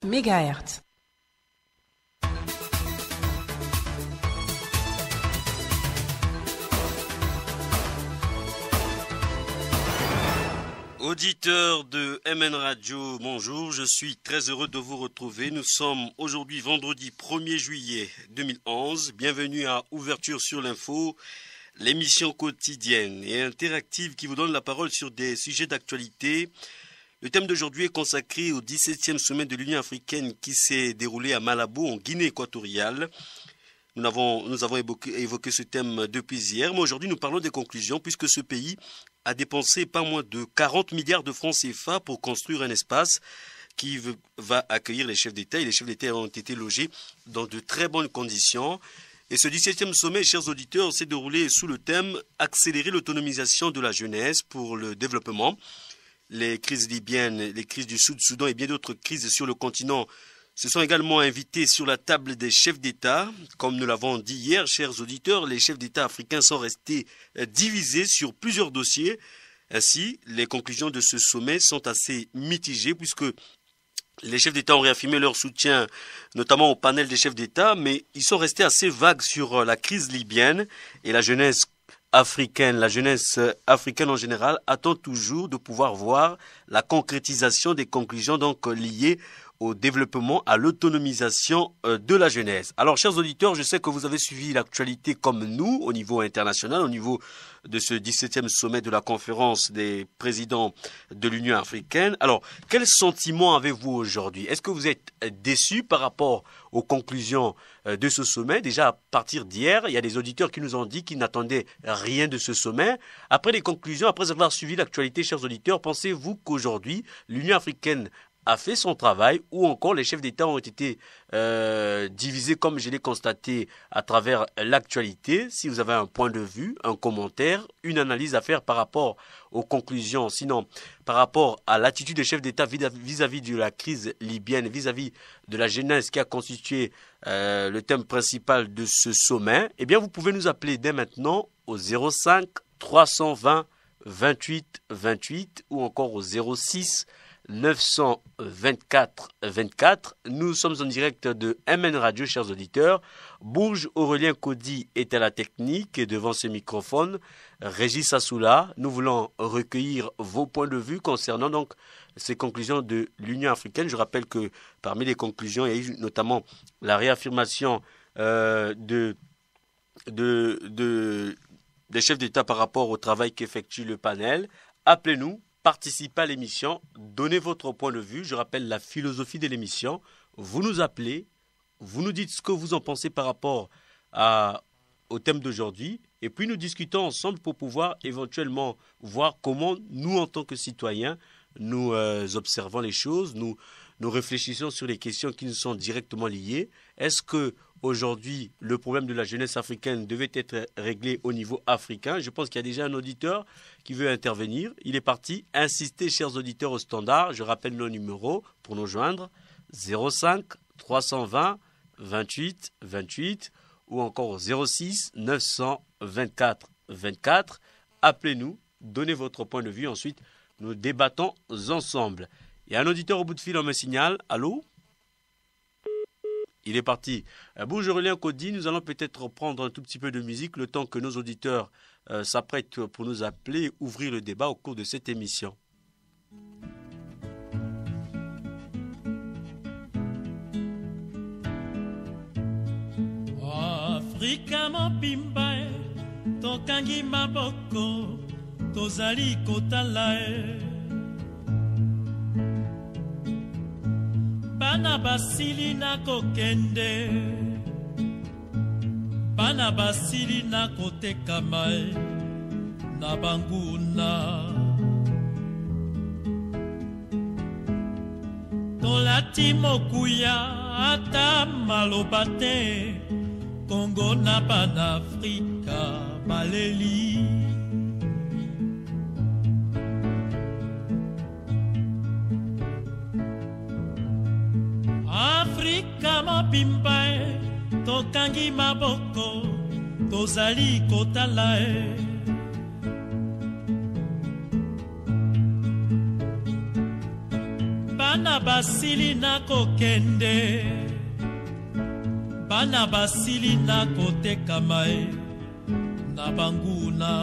MHz. Auditeurs de MN Radio, bonjour, je suis très heureux de vous retrouver. Nous sommes aujourd'hui vendredi 1er juillet 2011. Bienvenue à Ouverture sur l'info, l'émission quotidienne et interactive qui vous donne la parole sur des sujets d'actualité. Le thème d'aujourd'hui est consacré au 17e sommet de l'Union africaine qui s'est déroulé à Malabo, en Guinée équatoriale. Nous avons évoqué ce thème depuis hier, mais aujourd'hui nous parlons des conclusions puisque ce pays a dépensé pas moins de 40 milliards de francs CFA pour construire un espace qui va accueillir les chefs d'État. Et les chefs d'État ont été logés dans de très bonnes conditions. Et ce 17e sommet, chers auditeurs, s'est déroulé sous le thème « Accélérer l'autonomisation de la jeunesse pour le développement ». Les crises libyennes, les crises du Sud-Soudan et bien d'autres crises sur le continent se sont également invités sur la table des chefs d'État. Comme nous l'avons dit hier, chers auditeurs, les chefs d'État africains sont restés divisés sur plusieurs dossiers. Ainsi, les conclusions de ce sommet sont assez mitigées puisque les chefs d'État ont réaffirmé leur soutien, notamment au panel des chefs d'État, mais ils sont restés assez vagues sur la crise libyenne et la jeunesse africaine. La jeunesse africaine en général attend toujours de pouvoir voir la concrétisation des conclusions donc liées au développement, à l'autonomisation de la jeunesse. Alors, chers auditeurs, je sais que vous avez suivi l'actualité comme nous, au niveau international, au niveau de ce 17e sommet de la conférence des présidents de l'Union africaine. Alors, quel sentiment avez-vous aujourd'hui? Est-ce que vous êtes déçus par rapport aux conclusions de ce sommet? Déjà, à partir d'hier, il y a des auditeurs qui nous ont dit qu'ils n'attendaient rien de ce sommet. Après les conclusions, après avoir suivi l'actualité, chers auditeurs, pensez-vous qu'aujourd'hui, l'Union africaine a fait son travail ou encore les chefs d'État ont été divisés comme je l'ai constaté à travers l'actualité? Si vous avez un point de vue, un commentaire, une analyse à faire par rapport aux conclusions, sinon par rapport à l'attitude des chefs d'État vis-à-vis de la crise libyenne, vis-à-vis de la jeunesse qui a constitué le thème principal de ce sommet, eh bien vous pouvez nous appeler dès maintenant au 05 320 28 28 ou encore au 06 924 24. Nous sommes en direct de MN Radio, chers auditeurs. Bourges Aurélien Cody est à la technique et devant ce microphone, Régis Assoula. Nous voulons recueillir vos points de vue concernant donc ces conclusions de l'Union africaine. Je rappelle que parmi les conclusions, il y a eu notamment la réaffirmation des chefs d'État par rapport au travail qu'effectue le panel. Appelez-nous. Participez à l'émission, donnez votre point de vue. Je rappelle la philosophie de l'émission. Vous nous appelez, vous nous dites ce que vous en pensez par rapport au thème d'aujourd'hui. Et puis nous discutons ensemble pour pouvoir éventuellement voir comment nous, en tant que citoyens, nous observons les choses, nous réfléchissons sur les questions qui nous sont directement liées. Est-ce que aujourd'hui, le problème de la jeunesse africaine devait être réglé au niveau africain? Je pense qu'il y a déjà un auditeur qui veut intervenir. Il est parti. Insistez, chers auditeurs, au standard. Je rappelle nos numéros pour nous joindre. 05 320 28 28 ou encore au 06 924 24. Appelez-nous, donnez votre point de vue. Ensuite, nous débattons ensemble. Il y a un auditeur au bout de fil, on me signale. Allô? Il est parti. Bonjour Aurélien Cody, nous allons peut-être prendre un tout petit peu de musique le temps que nos auditeurs s'apprêtent pour nous appeler et ouvrir le débat au cours de cette émission. Afrika mobimba tokangi maboko tozali kotala bana basili na kokende bana basili na kotekama na banguna tolati mokuya ata maloba te Congo na Panafrika baleli Afrika mobimba tokangi maboko tozali kotala bana basili na kokende bana basili na kotekama e na banguna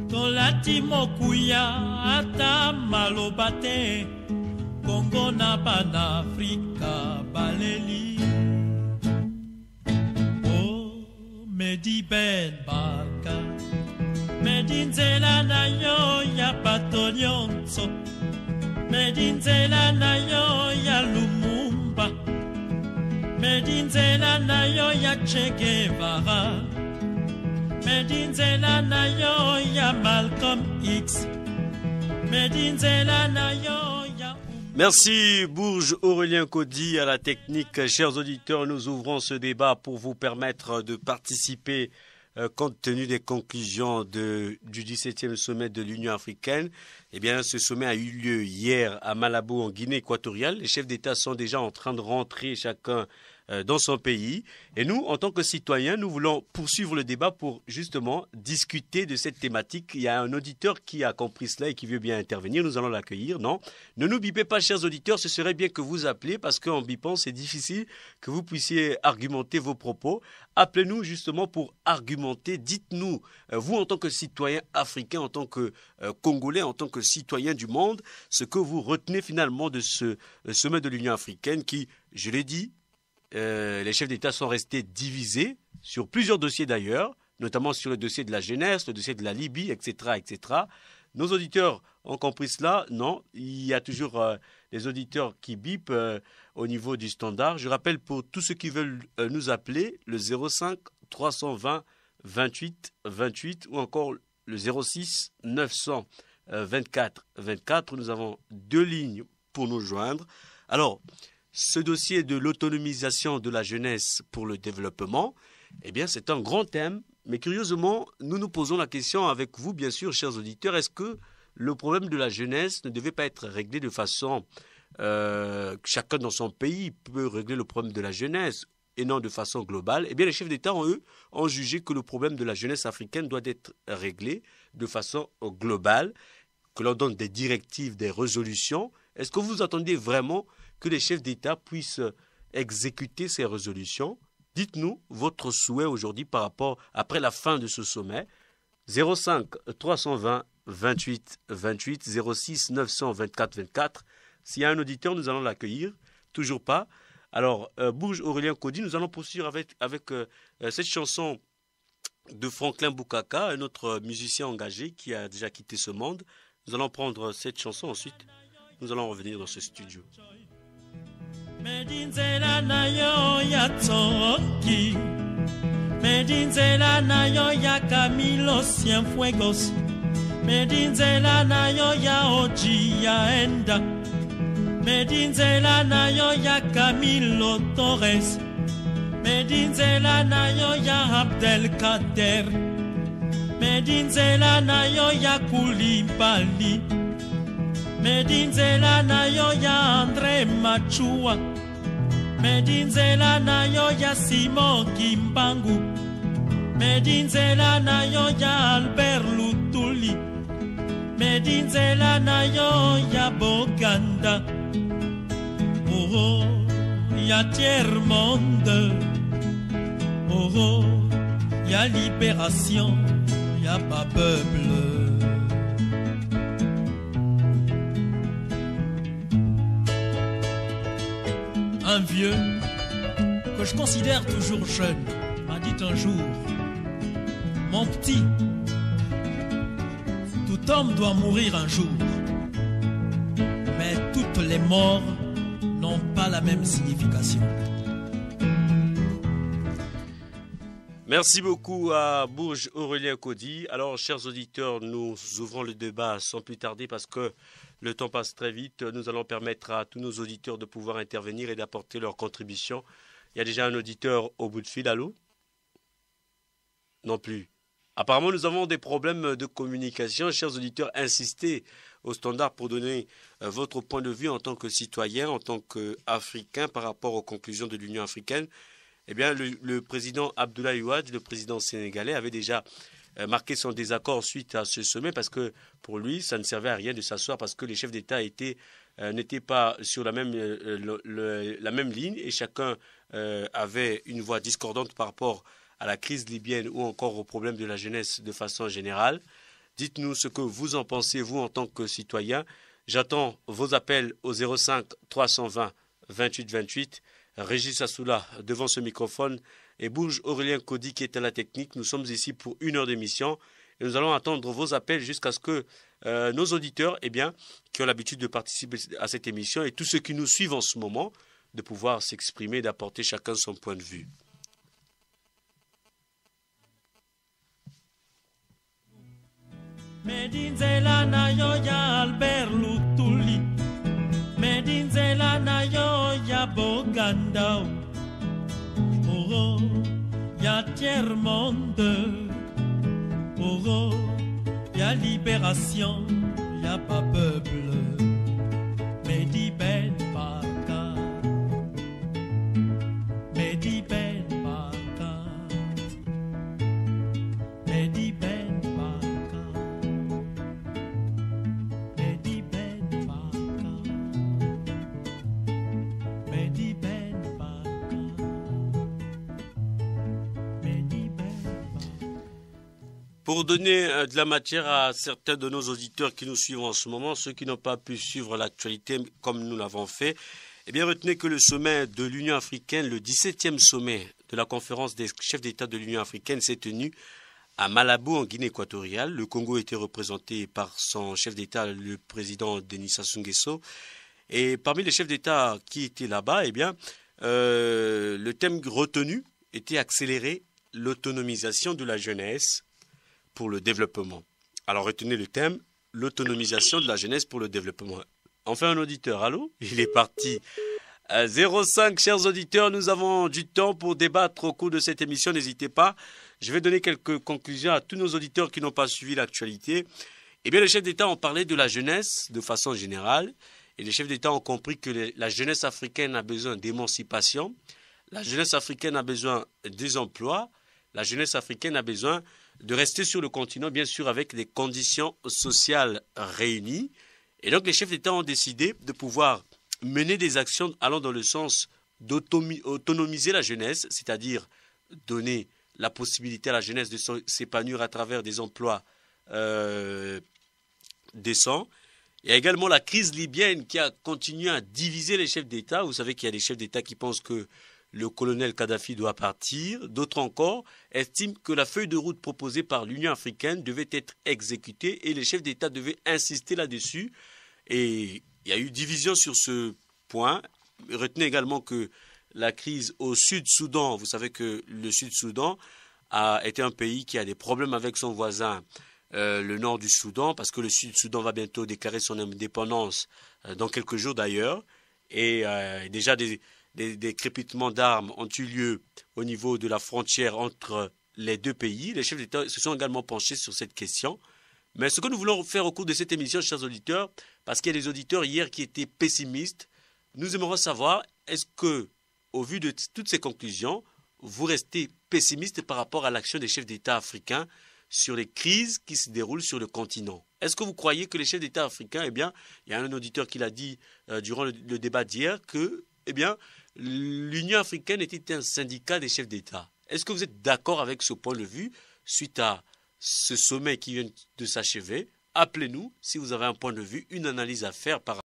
tolati mokuya ata maloba te Kongo na bana Afrika baleli oh Medi Ben Barka Medi nzela na yo ya bato nyonso Medi nzela na yo ya Lumumba Medi nzela na yo ya Che Guevara Medi nzela na yo ya Malcolm X Medi nzela na yo ya Merci Bourges Aurélien Cody à la technique. Chers auditeurs, nous ouvrons ce débat pour vous permettre de participer compte tenu des conclusions du 17e sommet de l'Union africaine. Eh bien, ce sommet a eu lieu hier à Malabo, en Guinée équatoriale. Les chefs d'État sont déjà en train de rentrer chacun dans son pays. Et nous, en tant que citoyens, nous voulons poursuivre le débat pour justement discuter de cette thématique. Il y a un auditeur qui a compris cela et qui veut bien intervenir. Nous allons l'accueillir. Non, ne nous bipez pas, chers auditeurs. Ce serait bien que vous appelez parce qu'en bipant, c'est difficile que vous puissiez argumenter vos propos. Appelez-nous justement pour argumenter. Dites-nous, vous en tant que citoyen africain, en tant que Congolais, en tant que citoyen du monde, ce que vous retenez finalement de ce sommet de l'Union africaine qui, je l'ai dit, les chefs d'État sont restés divisés sur plusieurs dossiers d'ailleurs, notamment sur le dossier de la jeunesse, le dossier de la Libye, etc., etc. Nos auditeurs ont compris cela? Non, il y a toujours des auditeurs qui bipent au niveau du standard. Je rappelle pour tous ceux qui veulent nous appeler, le 05 320 28 28 ou encore le 06 900 24 24. Nous avons deux lignes pour nous joindre. Alors, ce dossier de l'autonomisation de la jeunesse pour le développement, eh bien, c'est un grand thème. Mais curieusement, nous nous posons la question avec vous, bien sûr, chers auditeurs, est-ce que le problème de la jeunesse ne devait pas être réglé de façon... chacun dans son pays peut régler le problème de la jeunesse et non de façon globale. Eh bien, les chefs d'État, eux, ont jugé que le problème de la jeunesse africaine doit être réglé de façon globale, que l'on donne des directives, des résolutions. Est-ce que vous attendez vraiment que les chefs d'État puissent exécuter ces résolutions? Dites-nous votre souhait aujourd'hui par rapport, après la fin de ce sommet. 05 320 28 28 06 900 24 24. S'il y a un auditeur, nous allons l'accueillir. Toujours pas. Alors, Bourges Aurélien Cody, nous allons poursuivre avec cette chanson de Franklin Boukaka, un autre musicien engagé qui a déjà quitté ce monde. Nous allons prendre cette chanson ensuite. Nous allons revenir dans ce studio. Medinzela na yo ya Tsoki Medinzela na yo ya Camilo Cienfuegos Medinzela na yo ya Oji ya Enda Medinzela na yo ya Camilo Torres Medinzela na yo ya Abdelkader Medinzela na yo ya Koulibaly Medinzela na yo ya André Machua Medinzela na yo ya Simon Kimbangu Medinzela na yo ya Albert Lutuli Medinzela na yo ya Boganda Oh, ya tiers-monde Oh, ya libération Ya pas peuple Un vieux que je considère toujours jeune m'a dit un jour: mon petit, tout homme doit mourir un jour, mais toutes les morts n'ont pas la même signification. Merci beaucoup à Bourges Aurélien Cody. Alors, chers auditeurs, nous ouvrons le débat sans plus tarder parce que le temps passe très vite. Nous allons permettre à tous nos auditeurs de pouvoir intervenir et d'apporter leur contribution. Il y a déjà un auditeur au bout de fil. Allô? Non plus. Apparemment, nous avons des problèmes de communication. Chers auditeurs, insistez au standard pour donner votre point de vue en tant que citoyen, en tant qu'Africain par rapport aux conclusions de l'Union africaine. Eh bien, le président Abdoulaye Wade, le président sénégalais, avait déjà marqué son désaccord suite à ce sommet parce que pour lui, ça ne servait à rien de s'asseoir parce que les chefs d'État n'étaient pas sur la même ligne et chacun avait une voix discordante par rapport à la crise libyenne ou encore au problème de la jeunesse de façon générale. Dites-nous ce que vous en pensez, vous, en tant que citoyen. J'attends vos appels au 05 320 28 28. Régis Assoula devant ce microphone et Bourges Aurélien Cody qui est à la technique. Nous sommes ici pour 1 heure d'émission et nous allons attendre vos appels jusqu'à ce que nos auditeurs, qui ont l'habitude de participer à cette émission et tous ceux qui nous suivent en ce moment, de pouvoir s'exprimer, d'apporter chacun son point de vue. Medinzela na yo ya Albert Lutuli, Medinzela na yo ya Boganda, oh ya Tiers-Monde, oh ya Libération, ya pas peuple, Medi Ben Baka, Medi Ben Baka, Medi Ben Baka. Pour donner de la matière à certains de nos auditeurs qui nous suivent en ce moment, ceux qui n'ont pas pu suivre l'actualité comme nous l'avons fait, retenez que le sommet de l'Union africaine, le 17e sommet de la conférence des chefs d'État de l'Union africaine s'est tenu à Malabo en Guinée équatoriale. Le Congo était représenté par son chef d'État, le président Denis Sassou Nguesso. Et parmi les chefs d'État qui étaient là-bas, le thème retenu était accélérer l'autonomisation de la jeunesse pour le développement. Alors retenez le thème, l'autonomisation de la jeunesse pour le développement. Enfin un auditeur, allô? Il est parti. 05, chers auditeurs, nous avons du temps pour débattre au cours de cette émission, n'hésitez pas. Je vais donner quelques conclusions à tous nos auditeurs qui n'ont pas suivi l'actualité. Les chefs d'État ont parlé de la jeunesse de façon générale et les chefs d'État ont compris que la jeunesse africaine a besoin d'émancipation, la jeunesse africaine a besoin des emplois, la jeunesse africaine a besoin de rester sur le continent, bien sûr, avec des conditions sociales réunies. Et donc, les chefs d'État ont décidé de pouvoir mener des actions allant dans le sens d'autonomiser la jeunesse, c'est-à-dire donner la possibilité à la jeunesse de s'épanouir à travers des emplois décents. Il y a également la crise libyenne qui a continué à diviser les chefs d'État. Vous savez qu'il y a des chefs d'État qui pensent que le colonel Kadhafi doit partir. D'autres encore estiment que la feuille de route proposée par l'Union africaine devait être exécutée et les chefs d'État devaient insister là-dessus. Et il y a eu division sur ce point. Retenez également que la crise au Sud-Soudan, vous savez que le Sud-Soudan a été un pays qui a des problèmes avec son voisin, le nord du Soudan, parce que le Sud-Soudan va bientôt déclarer son indépendance dans quelques jours d'ailleurs. Et déjà des crépitements d'armes ont eu lieu au niveau de la frontière entre les deux pays. Les chefs d'État se sont également penchés sur cette question. Mais ce que nous voulons faire au cours de cette émission, chers auditeurs, parce qu'il y a des auditeurs hier qui étaient pessimistes, nous aimerions savoir, est-ce que, au vu de toutes ces conclusions, vous restez pessimiste par rapport à l'action des chefs d'État africains sur les crises qui se déroulent sur le continent? Est-ce que vous croyez que les chefs d'État africains, il y a un auditeur qui l'a dit durant le débat d'hier, que, l'Union africaine était un syndicat des chefs d'État? Est-ce que vous êtes d'accord avec ce point de vue suite à ce sommet qui vient de s'achever? Appelez-nous si vous avez un point de vue, une analyse à faire par